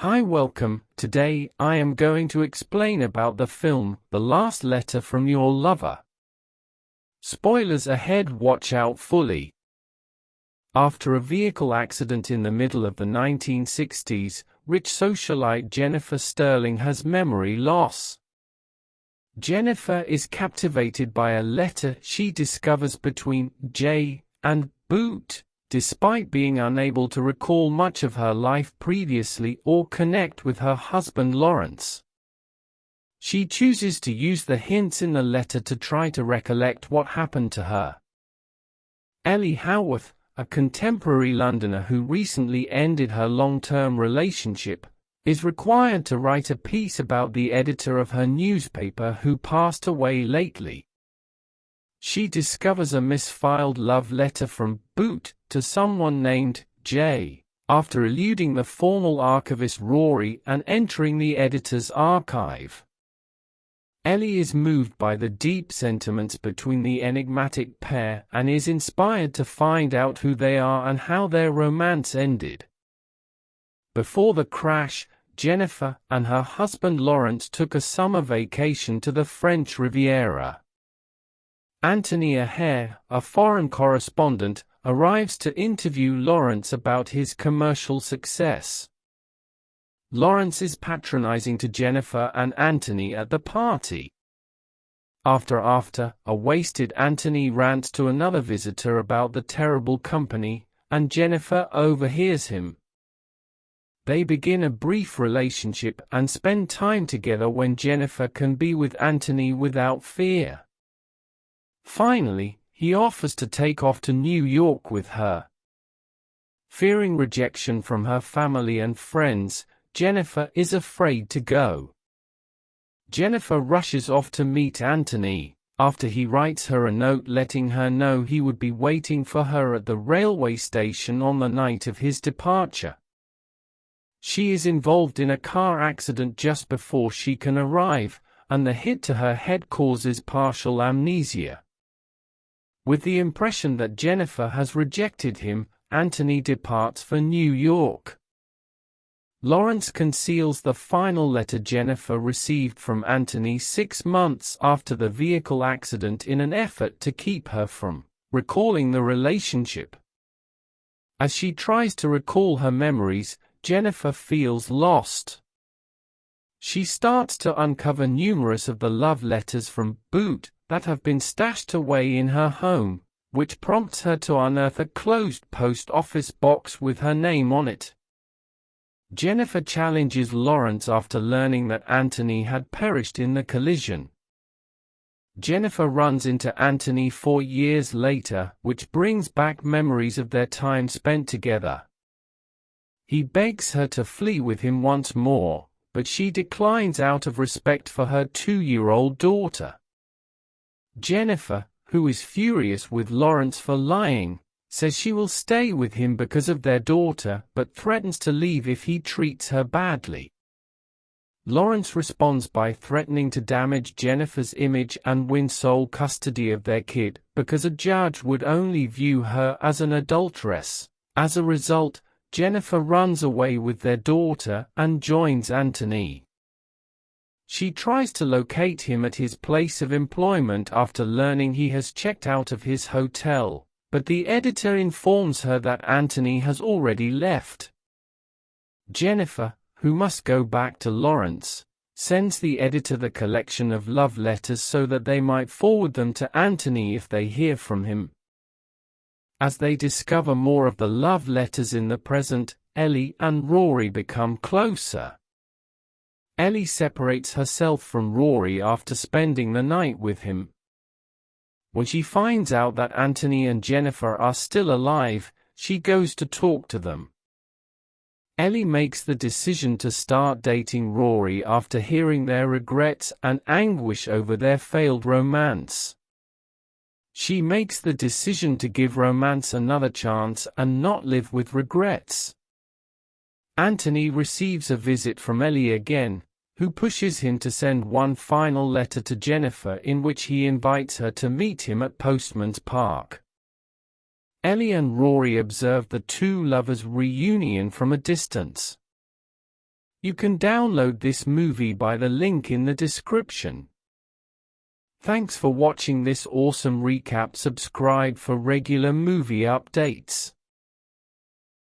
Hi, welcome. Today, I am going to explain about the film, The Last Letter from Your Lover. Spoilers ahead, watch out fully. After a vehicle accident in the middle of the 1960s, rich socialite Jennifer Sterling has memory loss. Jennifer is captivated by a letter she discovers between Jay and Boot. Despite being unable to recall much of her life previously or connect with her husband Lawrence, she chooses to use the hints in the letter to try to recollect what happened to her. Ellie Howarth, a contemporary Londoner who recently ended her long-term relationship, is required to write a piece about the editor of her newspaper who passed away lately. She discovers a misfiled love letter from Boot to someone named Jay, after eluding the formal archivist Rory and entering the editor's archive. Ellie is moved by the deep sentiments between the enigmatic pair and is inspired to find out who they are and how their romance ended. Before the crash, Jennifer and her husband Lawrence took a summer vacation to the French Riviera. Anthony Aher, a foreign correspondent, arrives to interview Lawrence about his commercial success. Lawrence is patronizing to Jennifer and Anthony at the party. After a wasted Anthony rants to another visitor about the terrible company, and Jennifer overhears him. They begin a brief relationship and spend time together when Jennifer can be with Anthony without fear. Finally, he offers to take off to New York with her. Fearing rejection from her family and friends, Jennifer is afraid to go. Jennifer rushes off to meet Anthony, after he writes her a note letting her know he would be waiting for her at the railway station on the night of his departure. She is involved in a car accident just before she can arrive, and the hit to her head causes partial amnesia. With the impression that Jennifer has rejected him, Anthony departs for New York. Lawrence conceals the final letter Jennifer received from Anthony 6 months after the vehicle accident in an effort to keep her from recalling the relationship. As she tries to recall her memories, Jennifer feels lost. She starts to uncover numerous of the love letters from Boot that have been stashed away in her home, which prompts her to unearth a closed post office box with her name on it. Jennifer challenges Lawrence after learning that Anthony had perished in the collision. Jennifer runs into Anthony 4 years later, which brings back memories of their time spent together. He begs her to flee with him once more, but she declines out of respect for her 2-year-old daughter. Jennifer, who is furious with Lawrence for lying, says she will stay with him because of their daughter but threatens to leave if he treats her badly. Lawrence responds by threatening to damage Jennifer's image and win sole custody of their kid, because a judge would only view her as an adulteress. As a result, Jennifer runs away with their daughter and joins Anthony. She tries to locate him at his place of employment after learning he has checked out of his hotel, but the editor informs her that Anthony has already left. Jennifer, who must go back to Lawrence, sends the editor the collection of love letters so that they might forward them to Anthony if they hear from him. As they discover more of the love letters in the present, Ellie and Rory become closer. Ellie separates herself from Rory after spending the night with him. When she finds out that Anthony and Jennifer are still alive, she goes to talk to them. Ellie makes the decision to start dating Rory after hearing their regrets and anguish over their failed romance. She makes the decision to give romance another chance and not live with regrets. Anthony receives a visit from Ellie again, who pushes him to send one final letter to Jennifer in which he invites her to meet him at Postman's Park. Ellie and Rory observe the two lovers' reunion from a distance. You can download this movie by the link in the description. Thanks for watching this awesome recap. Subscribe for regular movie updates.